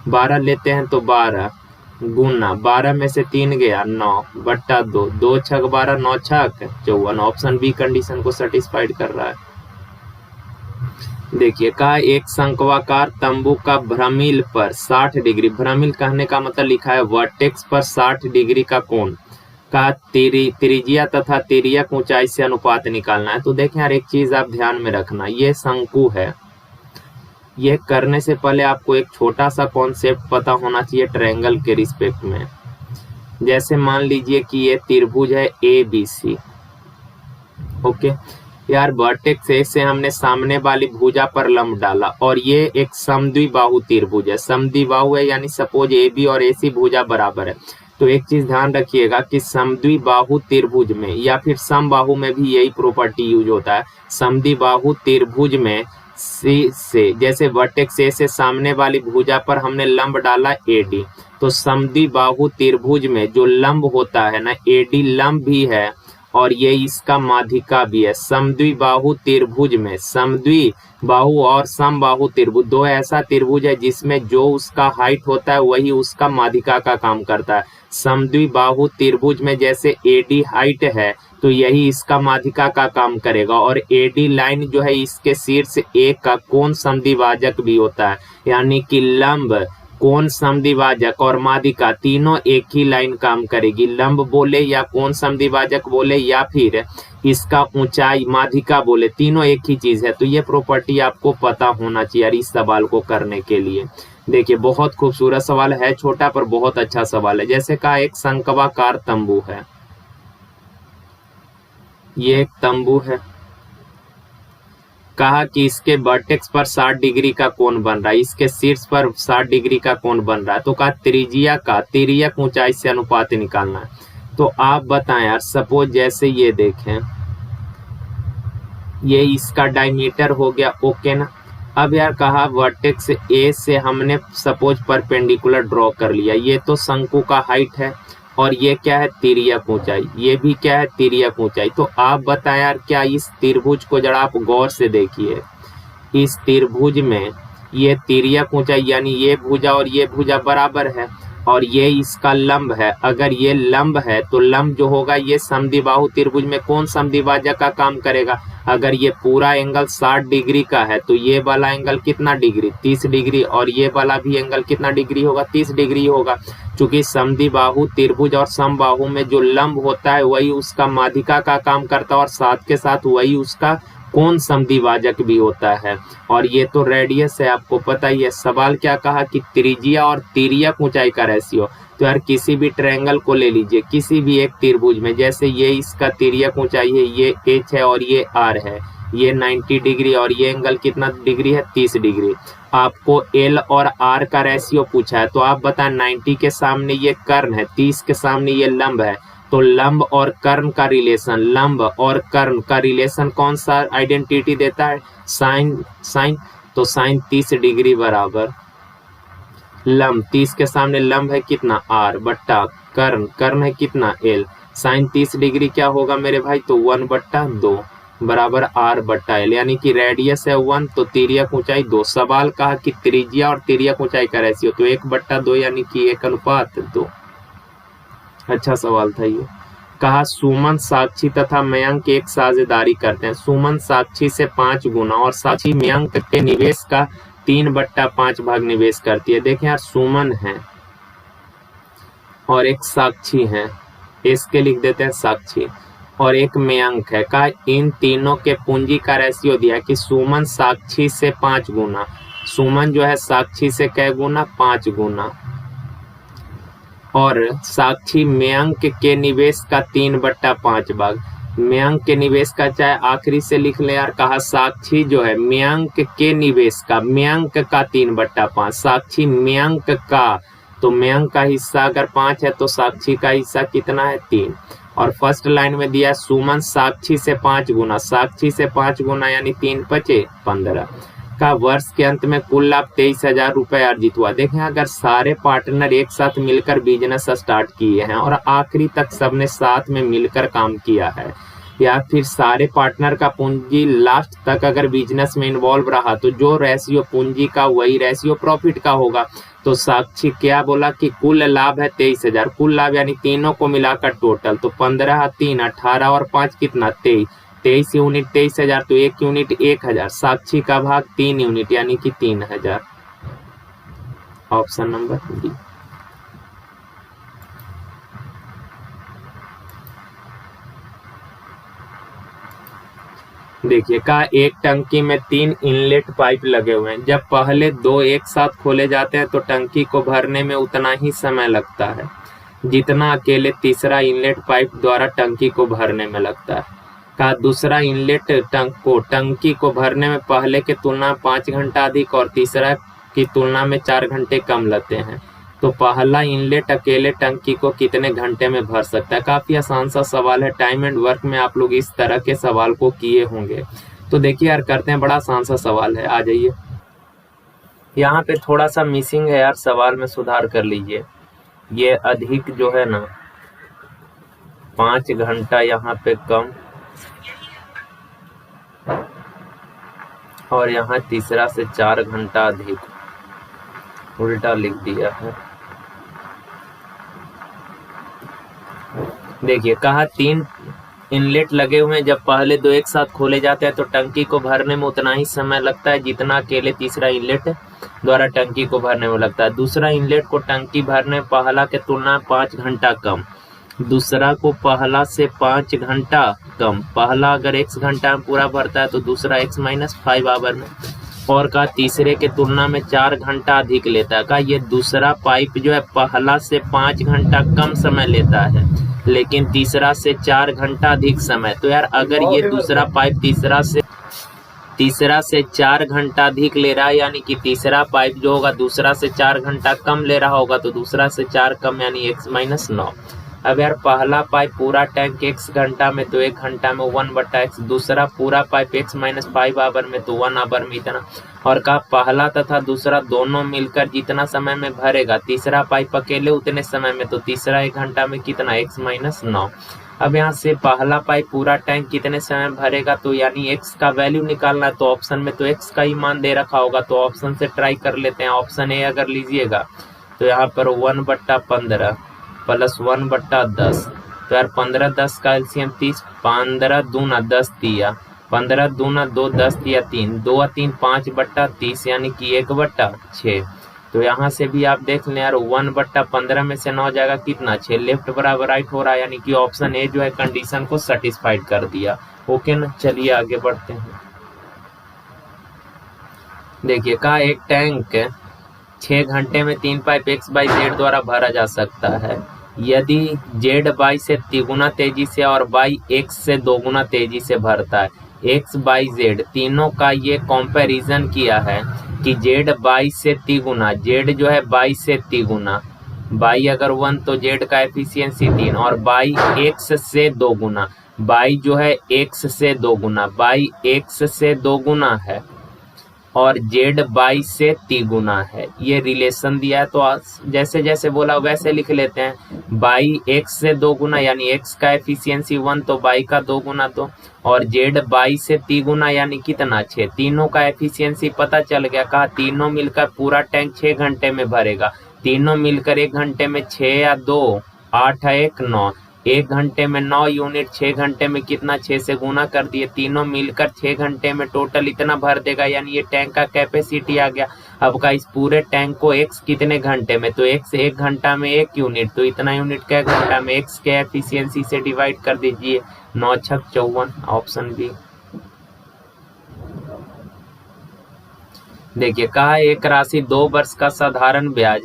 Speaker 1: 12 लेते हैं तो 12 गुना 12 में से 3 गया 9/2, 2 छक 12, 9 छक 54, ऑप्शन बी कंडीशन को सेटिस्फाइड कर रहा है। देखिए का एक शंक्वाकार तंबू का भ्रमिल पर 60 डिग्री, भ्रमिल कहने का मतलब लिखा है वर्टेक्स पर 60 डिग्री का कोण का त्रिज्या तथा तिर्यक ऊंचाई से अनुपात निकालना है। तो देखें यार एक चीज आप ध्यान में रखना, ये शंकु है। ये करने से पहले आपको एक छोटा सा कॉन्सेप्ट पता होना चाहिए ट्रायंगल के रिस्पेक्ट में। जैसे मान लीजिए कि ये त्रिभुज है ABC, ओके यार वर्टेक्स ए से हमने सामने वाली भुजा पर लंब डाला और ये एक समद्विबाहु त्रिभुज है। समद्विबाहु है यानी सपोज AB और AC भुजा बराबर है। तो एक चीज ध्यान रखिएगा कि समद्विबाहु त्रिभुज में या फिर समबाहु में भी यही प्रॉपर्टी यूज होता है। समद्विबाहु त्रिभुज में सी से, जैसे वर्टेक्स ए से सामने वाली भुजा पर हमने लंब डाला AD, तो समद्विबाहु त्रिभुज में जो लंब होता है ना AD लंब भी है और ये इसका माध्यिका भी है। समद्विबाहु त्रिभुज में समद्विबाहु और समबाहु त्रिभुज दो ऐसा त्रिभुज है जिसमें जो उसका हाइट होता है वही उसका माध्यिका का काम करता है। समद्विबाहु त्रिभुज में जैसे AD हाइट है तो यही इसका माध्यिका का काम करेगा और AD लाइन जो है इसके शीर्ष एक का कोण समद्विभाजक भी होता है, यानी कि लंब, कोण समद्विभाजक और माध्यिका तीनों एक ही लाइन काम करेगी। लंब बोले या कोण समद्विभाजक बोले या फिर इसका ऊंचाई माध्यिका बोले, तीनों एक ही चीज है। तो ये प्रॉपर्टी आपको पता होना चाहिए यार इस सवाल को करने के लिए। देखिए बहुत खूबसूरत सवाल है, छोटा पर बहुत अच्छा सवाल है। जैसे कहा एक शंक्वाकार तंबू है, ये एक तंबू है। कहा कि इसके वर्टेक्स पर 60 डिग्री का कोण बन रहा है, इसके शीर्ष पर 60 डिग्री का कोण बन रहा है। तो कहा त्रिज्या का तिर्यक ऊंचाई से अनुपात निकालना है। तो आप बताएं यार सपोज जैसे ये देखें, ये इसका डायमीटर हो गया, ओके ना। अब यार कहा वर्टेक्स ए से हमने सपोज परपेंडिकुलर ड्रॉ कर लिया, ये तो शंकु का हाइट है और ये क्या है तिर्यक ऊंचाई, ये भी क्या है तिर्यक ऊंचाई। तो आप बताएं यार क्या इस त्रिभुज को जरा आप गौर से देखिए, इस त्रिभुज में ये तिर्यक ऊंचाई यानी ये भुजा और ये भुजा बराबर है और ये इसका लंब है। अगर ये लंब है तो लंब जो होगा ये समद्विबाहु त्रिभुज में कौन समद्विभाजक का काम करेगा। अगर ये पूरा एंगल 60 डिग्री का है तो ये वाला एंगल कितना डिग्री 30 डिग्री और ये वाला भी एंगल कितना डिग्री होगा 30 डिग्री होगा। चूंकि समद्विबाहु त्रिभुज और समबाहु में जो लंब होता है वही उसका माध्यिका का काम करता है और साथ के साथ वही उसका कौन समद्विभाजक भी होता है। और ये तो रेडियस है, आपको पता ही है। सवाल क्या कहा कि त्रिज्या और तिर्यक ऊंचाई का रेशियो। तो यार किसी भी ट्रायंगल को ले लीजिए, किसी भी एक त्रिभुज में, जैसे ये इसका तिर्यक ऊंचाई है, ये h है और ये r है, ये 90 डिग्री और ये एंगल कितना डिग्री है 30 डिग्री। आपको L और R का रेशियो पूछा है, तो आप बताएं 90 के सामने ये कर्ण है, 30 के सामने ये लंब है, तो लंब और कर्ण का रिलेशन, लंब और कर्ण का रिलेशन कौन सा आइडेंटिटी देता है? साइन। तो साइन 30 डिग्री बराबर लंब, 30 के सामने लंब है कितना r बट्टा कर्ण है कितना L। साइन 30 डिग्री क्या होगा मेरे भाई? तो 1/2 बराबर r बट्टा L, यानी कि रेडियस है 1 तो तिर्यक ऊंचाई 2। सवाल कहा कि त्रिज्या और तिर्यक ऊंचाई का रेशियो, तो 1/2 यानी कि 1:2। अच्छा सवाल था ये। कहा सुमन, साक्षी तथा मयंक एक साझेदारी करते हैं। सुमन साक्षी से 5 गुना और साक्षी मयंक के निवेश का 3/5 भाग निवेश करती है। देखें यार, सुमन है और एक साक्षी है, इसके लिख देते हैं साक्षी, और एक मयंक है। का इन तीनों के पूंजी का रेशियो दिया कि सुमन साक्षी से 5 गुना, सुमन जो है साक्षी से कै गुना? 5 गुना, और साक्षी मयंक के निवेश का 3/5 भाग। मयंक के निवेश का चाहे आखिरी से लिख ले यार। कहा साक्षी जो है मयंक के निवेश का, मयंक का 3/5, साक्षी मयंक का, तो मयंक का हिस्सा अगर 5 है तो साक्षी का हिस्सा कितना है? 3। और फर्स्ट लाइन में दिया सुमन साक्षी से 5 गुना, साक्षी से 5 गुना यानी 3 × 15 का वर्ष के अंत में कुल लाभ 23,000 रुपए अर्जित हुआ। देखें, अगर सारे पार्टनर एक साथ मिलकर बिजनेस स्टार्ट किए हैं और आखिरी तक सबने साथ में मिलकर काम किया है, या फिर सारे पार्टनर का पूंजी लास्ट तक अगर बिजनेस में इन्वॉल्व रहा, तो जो रेशियो पूंजी का वही रेशियो प्रॉफिट का होगा। तो साक्षी क्या बोला कि कुल लाभ है 23,000, कुल लाभ यानी तीनों को मिलाकर टोटल, तो 15, 3, 18 और 5 कितना? 23 यूनिट 23,000, तो 1 यूनिट 1,000, साक्षी का भाग 3 यूनिट यानी कि 3,000। Option number D. देखिए, कहा एक टंकी में 3 इनलेट पाइप लगे हुए हैं। जब पहले 2 एक साथ खोले जाते हैं तो टंकी को भरने में उतना ही समय लगता है जितना अकेले तीसरा इनलेट पाइप द्वारा टंकी को भरने में लगता है। कहा दूसरा इनलेट टंकी को भरने में पहले के तुलना 5 घंटा अधिक और तीसरा की तुलना में 4 घंटे कम लगते हैं। तो पहला इनलेट अकेले टंकी को कितने घंटे में भर सकता है? काफी आसान सा सवाल है। टाइम एंड वर्क में आप लोग इस तरह के सवाल को किए होंगे। तो देखिए यार, करते हैं, बड़ा आसान सा सवाल है, आ जाइए। यहाँ पे थोड़ा सा मिसिंग है यार, सवाल में सुधार कर लीजिए। ये अधिक जो है ना 5 घंटा यहाँ पे कम, और यहाँ तीसरा से 4 घंटा अधिक, उल्टा लिख दिया है। देखिए, कहा 3 इनलेट लगे हुए हैं। जब पहले 2 एक साथ खोले जाते हैं तो टंकी को भरने में उतना ही समय लगता है जितना अकेले तीसरा इनलेट द्वारा टंकी को भरने में लगता है। दूसरा इनलेट को टंकी भरने पहला के तुलना 5 घंटा कम, दूसरा को पहला से 5 घंटा कम। पहला अगर x घंटा में पूरा भरता है तो दूसरा x - 5 आवर में, और का तीसरे के तुलना में 4 घंटा अधिक लेता है। का ये दूसरा पाइप जो है पहला से 5 घंटा कम समय लेता है, लेकिन तीसरा से 4 घंटा अधिक समय। तो यार अगर ये दूसरा पाइप तीसरा से 4 घंटा अधिक ले रहा है, यानी कि तीसरा पाइप जो होगा दूसरा से 4 घंटा कम ले रहा होगा, तो दूसरा से 4 कम यानी x - 9। अब यार पहला पाइप पूरा टैंक x घंटा में, तो 1 घंटा में 1/x, दूसरा पूरा पाइप x - 5 आवर में, तो 1 आवर में इतना। और कहा पहला तथा दूसरा दोनों मिलकर जितना समय में भरेगा, तीसरा पाइप अकेले उतने समय में, तो तीसरा 1 घंटा में कितना? x - 9। अब यहाँ से पहला पाइप पूरा टैंक कितने समय में भरेगा, तो यानी x का वैल्यू निकालना है। तो ऑप्शन में तो x का ही मान दे रखा होगा, तो ऑप्शन से ट्राई कर लेते हैं। ऑप्शन ए अगर लीजिएगा तो यहाँ पर 1/15 प्लस 1/10, तो यार 15 10 का एलसीएम 30, 15 दूना 10 दिया, 15 दूना 2 10 दिया 3, 2 और 3 5/30 यानी कि 1/6। तो यहाँ से भी आप देख लें यार, 1/15 में से 9 जाएगा कितना? 6। लेफ्ट बराबर राइट हो रहा है, यानी कि ऑप्शन ए जो है कंडीशन को सेटिस्फाइड कर दिया। ओके ना, चलिए आगे बढ़ते हैं। देखिए कहा एक टैंक 6 घंटे में 3 पाइप x/z द्वारा भरा जा सकता है यदि z/y से तिगुना तेजी से और y x से दोगुना तेजी से भरता है। x/z तीनों का ये कंपैरिजन किया है कि z/y से तिगुना, z जो है y से तिगुना, y अगर 1 तो z का एफिशिएंसी 3, और y x से दोगुना, y जो है x से दोगुना, y x से दोगुना है और z/y से तिगुना है। ये रिलेशन दिया है तो जैसे जैसे बोला वैसे लिख लेते हैं। y x से दोगुना यानी x का एफिशिएंसी 1 तो y का दोगुना 2, और z/y से तिगुना यानी कितना 6। तीनों का एफिशिएंसी पता चल गया। कहा तीनों मिलकर पूरा टैंक 6 घंटे में भरेगा। तीनों मिलकर 1 घंटे में 6 या 2 8 है 1 9, 1 घंटे में 9 यूनिट, 6 घंटे में कितना 6 से गुना कर दिए। तीनों मिलकर 6 घंटे में टोटल इतना भर देगा, यानी ये टैंक का कैपेसिटी आ गया। अब का इस पूरे टैंक को x कितने घंटे में, तो x 1 घंटा में 1 यूनिट, तो इतना यूनिट का घंटा में x के एफिशिएंसी से डिवाइड कर दीजिए। 9 छक 54, ऑप्शन बी। देखिए कहा एक राशि 2 वर्ष का साधारण ब्याज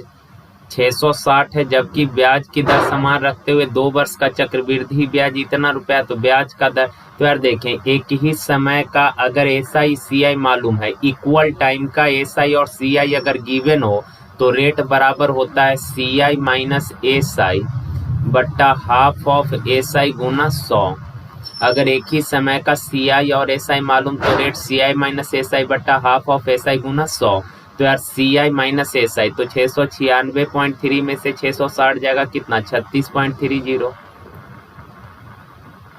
Speaker 1: 660 है, जबकि ब्याज की दर समान रखते हुए 2 वर्ष का चक्रवृद्धि ब्याज इतना रुपया, तो ब्याज का दर। तो यार देखें एक ही समय का अगर SI CI मालूम है, इक्वल टाइम का SI और CI अगर गिवन हो तो रेट बराबर होता है CI माइनस SI बट्टा हाफ ऑफ SI गुना 100। अगर एक ही समय का CI और SI मालूम तो रेट CI माइनस SI बट्टा हाफ ऑफ SI गुना 100। तो यार CI माइनस SI तो 696.3 में से 660 जाएगा कितना 36.30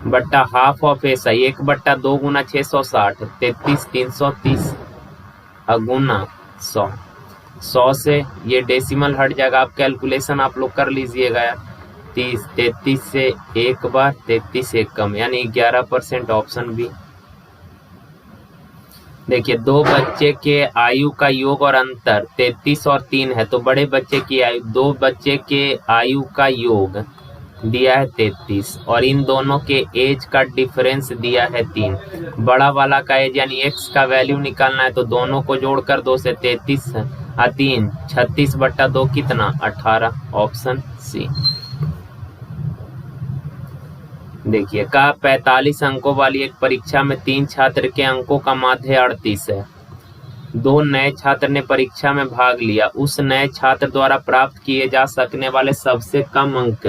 Speaker 1: बट्टा हाफ ऑफ SI 1/2 गुना 660 33,330 गुना 100 से ये डेसिमल हट जाएगा। आप कैलकुलेशन आप लोग कर लीजिएगा यार। 33 से एक बार 33 एक कम यानी 11%, ऑप्शन बी। देखिए 2 बच्चे के आयु का योग और अंतर 33 और 3 है, तो बड़े बच्चे की आयु, 2 बच्चे के आयु का योग दिया है 33 और इन दोनों के एज का डिफरेंस दिया है 3। बड़ा वाला का एज यानी x का वैल्यू निकालना है, तो दोनों को जोड़कर 2 से 33 3 36/2 कितना 18, ऑप्शन सी। देखिए कहा 45 अंकों वाली एक परीक्षा में 3 छात्र के अंकों का माध्य 38 है। 2 नए छात्र ने परीक्षा में भाग लिया। उस नए छात्र द्वारा प्राप्त किए जा सकने वाले सबसे कम अंक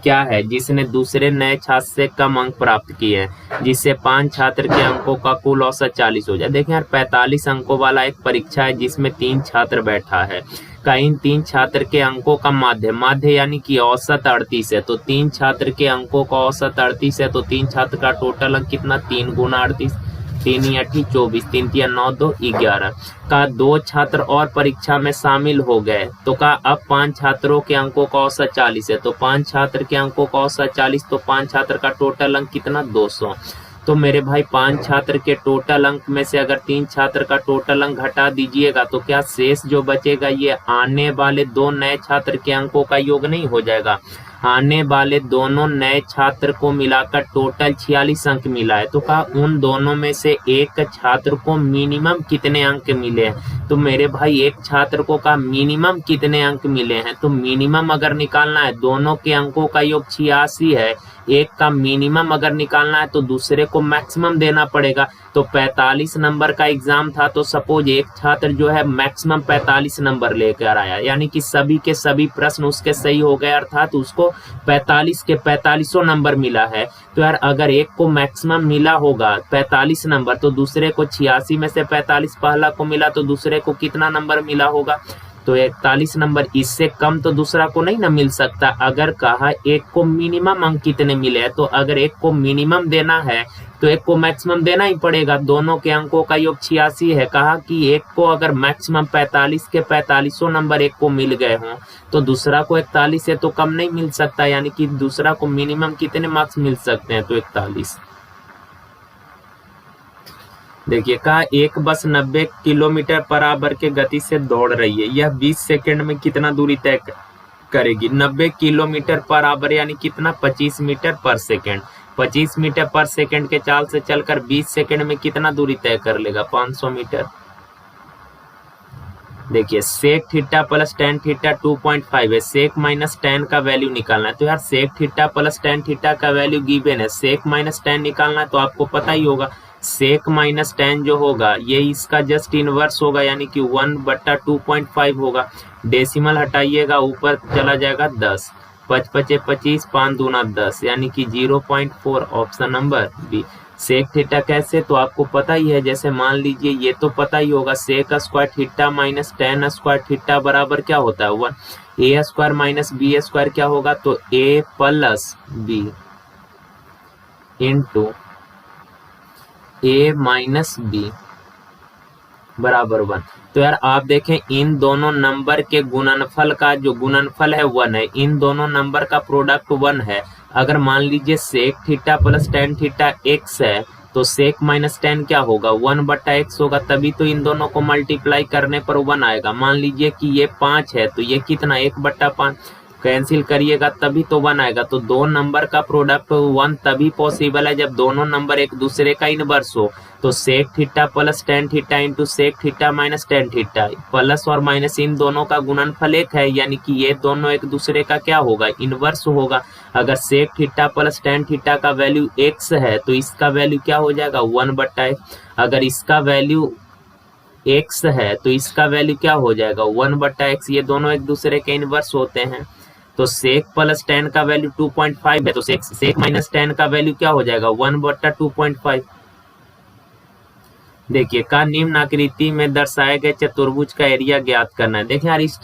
Speaker 1: क्या है जिसने दूसरे नए छात्र से कम अंक प्राप्त किए हैं, जिससे 5 छात्र के अंकों का कुल औसत 40 हो जाए। देखें यार 45 अंकों वाला एक परीक्षा है जिसमें 3 छात्र बैठा है। का इन 3 छात्र के अंकों का माध्य यानी कि औसत 38 है, तो 3 छात्र के अंकों का औसत 38 है, तो 3 छात्र का टोटल अंक कितना 3 गुना 38, 3 या 24, 3 या 9 2 11। का 2 छात्र और परीक्षा में शामिल हो गए, तो का अब 5 छात्रों के अंकों का औसत 40 है, तो 5 छात्र के अंकों का औसत 40, तो 5 छात्र का टोटल अंक कितना 200। तो मेरे भाई 5 छात्र के टोटल अंक में से अगर 3 छात्र का टोटल अंक घटा दीजिएगा तो क्या शेष जो बचेगा ये आने वाले 2 नए छात्र के अंकों का योग नहीं हो जाएगा। आने वाले दोनों नए छात्र को मिलाकर टोटल 46 अंक मिला है, तो कहा उन दोनों में से एक छात्र को मिनिमम कितने अंक मिले हैं। तो मेरे भाई एक छात्र को का मिनिमम कितने अंक मिले हैं, तो मिनिमम अगर निकालना है दोनों के अंकों का योग 86 है, एक का मिनिमम अगर निकालना है तो दूसरे को मैक्सिमम देना पड़ेगा। तो 45 नंबर का एग्जाम था, तो सपोज एक छात्र जो है मैक्सिमम 45 नंबर लेकर आया, यानी कि सभी के सभी प्रश्न उसके सही हो गए, अर्थात उसको 45 के 45 नंबर मिला है। तो यार अगर एक को मैक्सिमम मिला होगा 45 नंबर, तो दूसरे को 86 में से 45 पहला को मिला, तो दूसरे को कितना नंबर मिला होगा, तो 41 नंबर। इससे कम तो दूसरा को नहीं ना मिल सकता। अगर कहा एक को मिनिमम अंक कितने मिले हैं, तो अगर एक को मिनिमम देना है तो एक को मैक्सिमम देना ही पड़ेगा। दोनों के अंकों का योग 86 है। कहा कि एक को अगर मैक्सिमम 45 के 45 नंबर एक को मिल गए हों तो दूसरा को 41 से तो कम नहीं मिल सकता, यानी कि दूसरा को मिनिमम कितने मार्क्स मिल सकते हैं, तो 41। देखिए कहा एक बस 90 किलोमीटर पर आवर के गति से दौड़ रही है। यह 20 सेकंड में कितना दूरी तय करेगी। 90 किलोमीटर पर आवर यानी कितना 25 मीटर पर सेकंड। 25 मीटर पर सेकंड के चाल से चलकर 20 सेकंड में कितना दूरी तय कर लेगा? 500 मीटर। देखिए sec theta plus tan theta 2.5 है, सेक माइनस टेन का वैल्यू निकालना है। तो यार sec theta plus tan theta का वैल्यू गिवन है, सेक माइनस टेन निकालना है तो आपको पता ही होगा सेक माइनस टेन जो होगा ये इसका जस्ट इनवर्स होगा, यानी कि 1/2.5 होगा। डेसिमल हटाइएगा ऊपर चला जाएगा 10, 5 पचे 25, 5 दूना 10, यानी कि 0.4, option number B. Sec theta कैसे? तो आपको पता ही है, जैसे मान लीजिए ये तो पता ही होगा sec square theta minus tan square theta बराबर क्या होता है? 1। A square minus B square क्या होगा? तो A plus B into A minus B बराबर 1। तो यार आप देखें इन दोनों नंबर के गुणनफल का जो गुणनफल है 1 है, इन दोनों नंबर का प्रोडक्ट 1 है। अगर मान लीजिए sec theta plus tan theta x है तो सेक माइनस टेन क्या होगा? 1/x होगा, तभी तो इन दोनों को मल्टीप्लाई करने पर 1 आएगा। मान लीजिए कि ये 5 है तो ये कितना? 1/5 कैंसिल करिएगा तभी तो 1 आएगा। तो दो नंबर का प्रोडक्ट 1 तभी पॉसिबल है जब दोनों नंबर एक दूसरे का इनवर्स हो। तो sec theta plus tan theta into sec theta minus tan theta, plus और माइनस इन दोनों का गुणनफल 1 है, यानी कि ये दोनों एक दूसरे का क्या होगा? इनवर्स होगा। अगर sec theta plus tan theta का वैल्यू x है तो इसका वैल्यू क्या हो जाएगा? 1/x। अगर इसका वैल्यू x है तो इसका वैल्यू क्या हो जाएगा? 1/x। ये दोनों एक दूसरे के इनवर्स होते हैं। तो सेक प्लस टेन का वैल्यू 2.5 है तो सेक माइनस टेन का वैल्यू क्या हो जाएगा? 1/2.5। देखिए का निम्न आकृति में दर्शाए गए चतुर्भुज का एरिया ज्ञात करना है। देखिए यार इस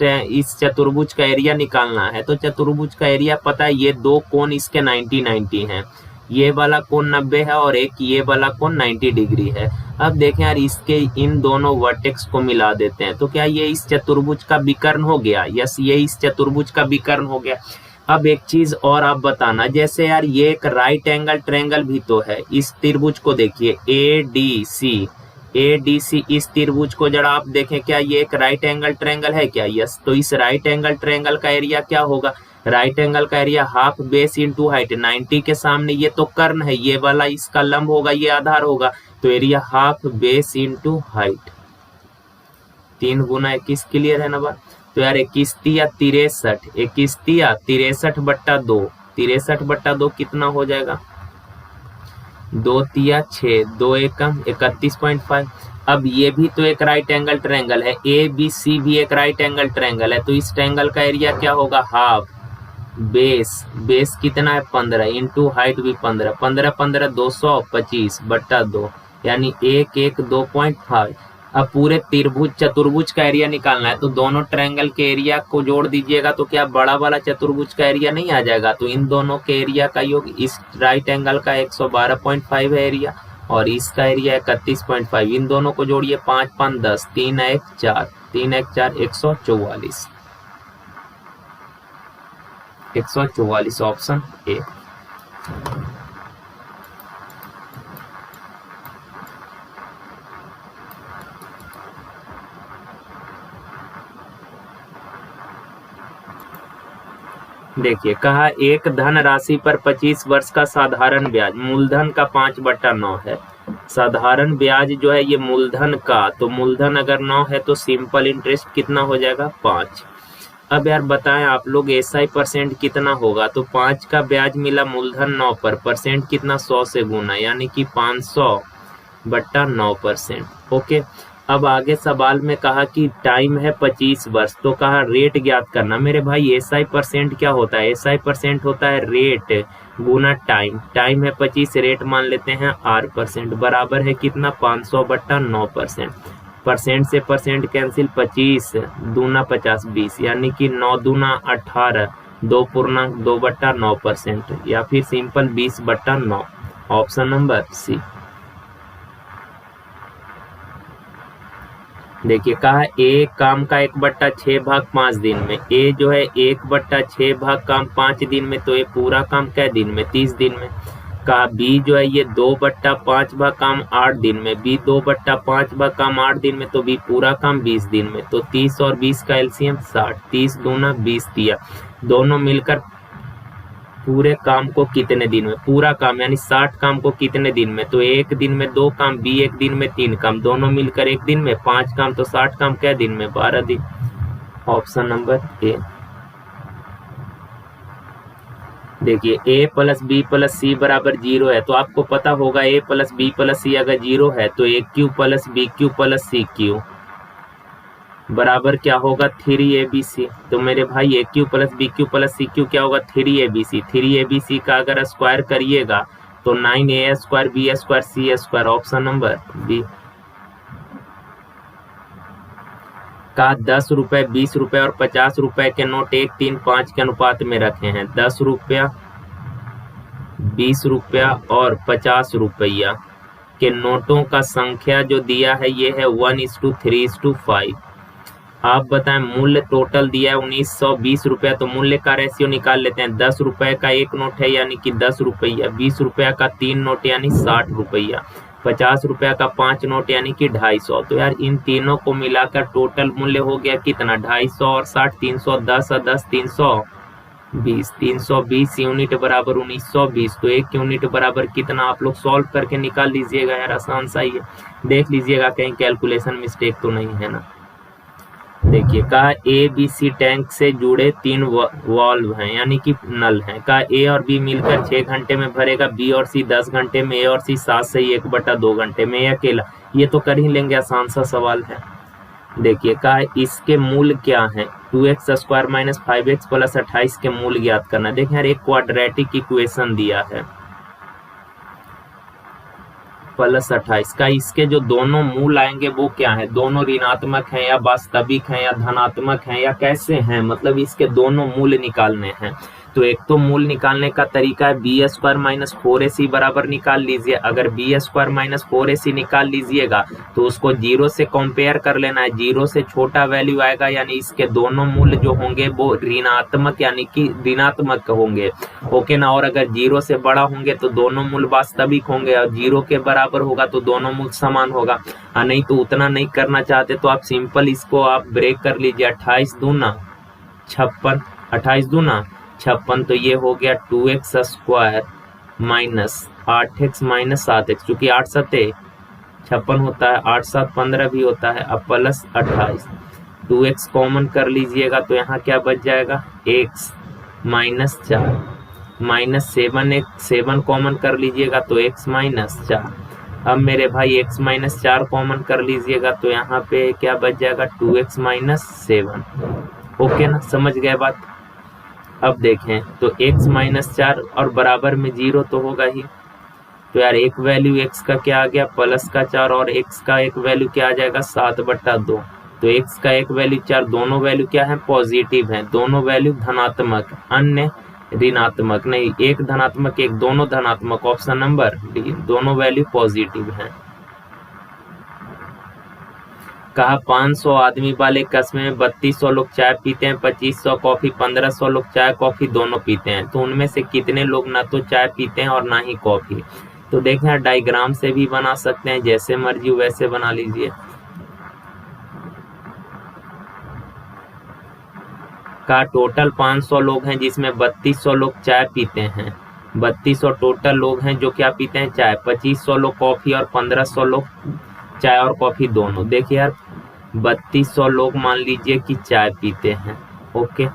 Speaker 1: चतुर्भुज का एरिया निकालना है। तो चतुर्भुज का एरिया पता है, ये दो कोण इसके 90-90 हैं, ये वाला कोण 90 है और एक ये वाला कोण 90 डिग्री है। अब देखें यार इसके इन दोनों वर्टेक्स को मिला देते हैं तो क्या ये इस चतुर्भुज का विकर्ण हो गया? यस, ये इस चतुर्भुज का विकर्ण हो गया। अब एक चीज और आप बताना, जैसे यार ये एक राइट एंगल ट्रायंगल भी तो है। इस त्रिभुज को देखिए ADC, इस त्रिभुज को जरा आप देखें, क्या ये एक राइट एंगल ट्रायंगल है क्या? यस। तो इस राइट एंगल ट्रायंगल का एरिया क्या होगा? राइट एंगल का area half base into height. 90 के सामने ये तो कर्ण है, ये वाला इसका लंब होगा, ये आधार होगा, तो area half base into height. 3 गुना 21 क्लियर है ना बात? तो यार 21 या 63, 21 या 63/2, 63/2 कितना हो जाएगा? 2 या 6, 2 एकम 31.5। अब ये भी तो एक राइट एंगल ट्रायंगल है, ABC भी एक राइट एंगल ट्रायंगल है, तो इस ट्रायंगल का एरिया क्या होगा? हाफ बेस कितना है? 15 इंटू हाइट भी 15, 15 15 225/2, यानी 2.5। अब पूरे चतुर्भुज का एरिया निकालना है तो दोनों ट्रायंगल के एरिया को जोड़ दीजिएगा तो क्या बड़ा वाला चतुर्भुज का एरिया नहीं आ जाएगा? तो इन दोनों के एरिया का योग, इस राइट एंगल का 112.5 है एरिया और इसका एरिया 31.5, इन दोनों को जोड़िए 5 5 10, 3 1 4, 3 1 4, 144, 144 ऑप्शन ए। देखिए कहा एक धन राशि पर 25 वर्ष का साधारण ब्याज मूलधन का 5/9 है। साधारण ब्याज जो है ये मूलधन का, तो मूलधन अगर 9 है तो सिंपल इंटरेस्ट कितना हो जाएगा? 5। अब यार बताएं आप लोग SI % कितना होगा? तो 5 का ब्याज मिला मूलधन 9 पर, परसेंट कितना? 100 से गुना, यानी कि 500/9%। ओके। अब आगे सवाल में कहा कि टाइम है 25 वर्ष, तो कहा रेट ज्ञात करना। मेरे भाई SI % क्या होता है? SI % होता है रेट गुना टाइम। टाइम है 25, रेट मान लेते हैं R%, बराबर है कितना? 500/9%। परसेंट से परसेंट कैंसिल, 25 दूना 50 20, यानी कि 9 दूना 18, 2.2/9%, या फिर सिंपल 20/9, ऑप्शन नंबर सी। देखिए कहा ए काम का 1/6 भाग 5 दिन में। ए जो है 1/6 भाग काम 5 दिन में, तो ये पूरा काम कै दिन में? 30 दिन में। कहा बी जो है ये 2/5 भाग काम 8 दिन में। बी 2/5 भाग काम 8 दिन में, तो बी पूरा काम 20 दिन में। तो 30 और 20 का एलसीएम 60, 30 दूना 20 दिया, दोनों मिलकर पूरे काम को कितने दिन में, पूरा काम यानी 60 काम को कितने दिन में, तो एक दिन में 2 काम, बी एक दिन में 3 काम, दोनों मिलकर एक दिन में 5 काम, तो 60 काम क्या दिन में, 12 दिन। Option number A. देखिए a plus b plus c बराबर 0 है, तो आपको पता होगा a plus b plus c अगर 0 है तो a cube plus b cube plus c cube बराबर क्या होगा 3abc। तो मेरे भाई a cube plus b cube plus c cube क्या होगा 3abc। 3abc का अगर स्क्वायर करिएगा तो 9a square B square C square. Option number B. का 10 रुपए 20 रुपए और 50 रुपए के नोट 1, 3, 5 के अनुपात में रखे हैं। 10 रुपया 20 रुपया और 50 रुपया के नोटों का संख्या जो दिया है ये है 1:3:5। आप बताएं मूल्य टोटल दिया है 1920 रुपया, तो मूल्य का रेशियो निकाल लेते हैं। 10 रुपए का एक नोट है यानी कि 10 रुपया, 20 रुपया का 3 नोट यानी 60 रुपया, 50 रुपया का 5 नोट यानी कि 250। तो यार इन तीनों को मिलाकर टोटल मूल्य हो गया कितना 250 और 60 310 और 10 320। 320 यूनिट बराबर 1920, तो 1 यूनिट बराबर कितना, आप लोग सॉल्व करके निकाल लीजिएगा यार, आसान सा ही है। देख लीजिएगा कहीं कैलकुलेशन मिस्टेक तो नहीं है ना। देखिए कहा ए बी सी टैंक से जुड़े 3 वाल्व हैं यानी कि नल हैं। कहा ए और बी मिलकर 6 घंटे में भरेगा, बी और सी 10 घंटे में, ए और सी 7 से 1/2 घंटे में, ए अकेला। ये तो कर ही लेंगे, आसान सा सवाल है। देखिए कहा इसके मूल क्या है 2x square minus 5x plus 28 के मूल ज्ञात करना। देखें यार एक क्वाड्रेटिक इक्वेशन दिया है प्लस 28 का, इसके जो दोनों मूल आएंगे वो क्या है, दोनों ऋणात्मक हैं या वास्तविक हैं या धनात्मक हैं या कैसे हैं, मतलब इसके दोनों मूल निकालने हैं। तो एक तो मूल निकालने का तरीका है बी स्क्वायर माइनस 4ac बराबर निकाल लीजिए। अगर बी स्क्वायर माइनस 4ac निकाल लीजिएगा तो उसको 0 से कंपेयर कर लेना है, 0 से छोटा वैल्यू आएगा यानी इसके दोनों मूल्य जो होंगे वो ऋणात्मक यानी कि ऋणात्मक होंगे, ओके ना। और अगर 0 से बड़ा होंगे तो दोनों मूल वास्तविक होंगे, और 0 के बराबर होगा तो दोनों मूल समान होगा। नहीं तो उतना नहीं करना चाहते तो आप सिंपल इसको आप ब्रेक कर लीजिए। 28 दूना 56, 28 दूना 56, तो ये हो गया 2x square minus 8x minus 7x, चूंकि 8 7 56 होता है, 8 7 15 भी होता है। अब प्लस 28, 2x कॉमन कर लीजिएगा तो यहाँ क्या बच जाएगा x माइनस 4 माइनस 7 कॉमन कर लीजिएगा तो x माइनस 4। अब मेरे भाई x माइनस 4 कॉमन कर लीजिएगा तो यहाँ पे क्या बच जाएगा 2x माइनस 7। ओके ना, समझ गए बात। अब देखें तो x माइनस 4 और बराबर में 0 तो होगा ही, तो यार एक वैल्यू x का क्या आ गया प्लस का 4 और x का एक वैल्यू क्या आ जाएगा 7/2। तो x का एक वैल्यू 4, दोनों वैल्यू क्या है पॉजिटिव है, दोनों वैल्यू धनात्मक, अन्य ऋणात्मक नहीं, एक धनात्मक एक, दोनों धनात्मक। ऑप्शन नंबर डी, दोनों वैल्यू पॉजिटिव है। कहा 500 आदमी वाले कस्बे में 3200 लोग चाय पीते हैं, 2500 कॉफी, 1500 लोग चाय कॉफी दोनों पीते हैं, तो उनमें से कितने लोग ना तो चाय पीते हैं और ना ही कॉफी। तो देखें डायग्राम से भी बना सकते हैं, जैसे मर्जी वैसे बना लीजिए। का टोटल 500 लोग हैं जिसमें 3200 लोग चाय पीते हैं, 3200 टोटल लोग हैं जो क्या पीते हैं चाय, 2500 लोग कॉफी और 1500 लोग चाय और कॉफी दोनों। देखिए यार 3200 लोग मान लीजिए कि चाय पीते हैं, ओके,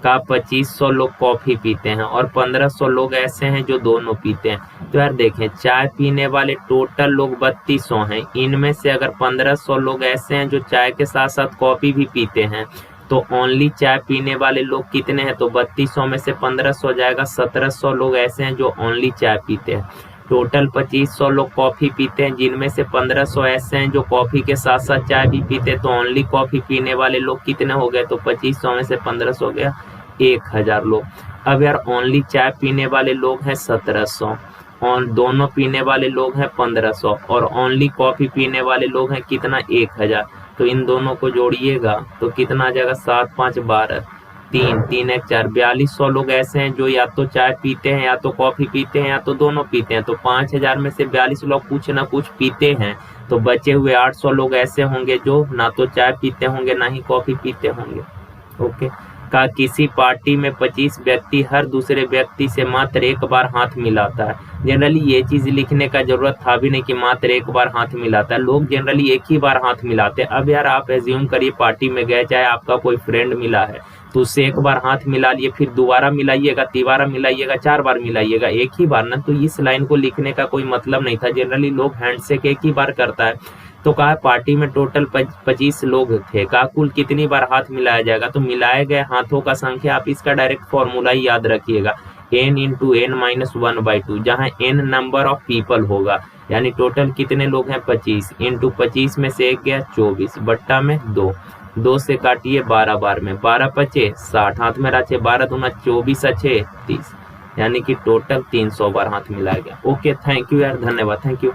Speaker 1: का 2500 लोग कॉफी पीते हैं और 1500 लोग ऐसे हैं जो दोनों पीते हैं। तो यार देखें चाय पीने वाले टोटल लोग 3200 हैं, इनमें से अगर 1500 लोग ऐसे हैं जो चाय के साथ साथ कॉफी भी पीते हैं, तो ओनली चाय पीने वाले लोग कितने हैं, तो 3200 में से 1500 जाएगा, 1700 लोग ऐसे हैं जो ओनली चाय पीते हैं। टोटल 2500 लोग कॉफी पीते हैं, जिनमें से 1500 ऐसे हैं जो कॉफी के साथ साथ चाय भी पीते हैं, तो ओनली कॉफी पीने वाले लोग कितने हो गए, तो 2500 में से 1500 हो गया 1000 लोग। अब यार ओनली चाय पीने वाले लोग हैं 1700 और दोनों पीने वाले लोग हैं 1500 और ओनली कॉफी पीने वाले लोग हैं कितना 1000। तो इन दोनों को जोड़िएगा तो कितना आ जाएगा 7 5 12, 3 3 1 4, 4200 लोग ऐसे हैं जो या तो चाय पीते हैं या तो कॉफी पीते हैं या तो दोनों पीते हैं। तो 5000 में से 42 लोग कुछ ना कुछ पीते हैं, तो बचे हुए 800 लोग ऐसे होंगे जो ना तो चाय पीते होंगे ना ही कॉफी पीते होंगे, ओके। का किसी पार्टी में 25 व्यक्ति हर दूसरे व्यक्ति से मात्र एक बार हाथ मिलाता है। जनरली ये चीज लिखने का जरूरत था भी नहीं कि मात्र एक बार हाथ मिलाता है, लोग जनरली एक ही बार हाथ मिलाते हैं। अब यार आप एज्यूम करिए पार्टी में गए, चाहे आपका कोई फ्रेंड मिला है तो उससे एक बार हाथ मिला लिए, फिर दोबारा मिलाइएगा, तिबारा मिलाइएगा, 4 बार मिलाइएगा, एक ही बार ना, तो इस लाइन को लिखने का कोई मतलब नहीं था। जनरली लोग हैंडशेक एक ही बार करता है। तो कहा पार्टी में टोटल 25 लोग थे, कहा कुल कितनी बार हाथ मिलाया जाएगा, तो मिलाए गए हाथों का संख्या, आप इसका डायरेक्ट फॉर्मूला ही याद रखिएगा, n इंटू n माइनस 1/2, जहाँ n नंबर ऑफ पीपल होगा, यानी टोटल कितने लोग हैं 25, इंटू 25 में से एक गया 24, बट्टा में 2 से काटिए 12 बार में, 12 पचे 60, हाथ में रखे 12 दूना 24 अच्छे 30, यानी कि टोटल 300 बार हाथ मिलाया गया। ओके, थैंक यू यार, धन्यवाद, थैंक यू।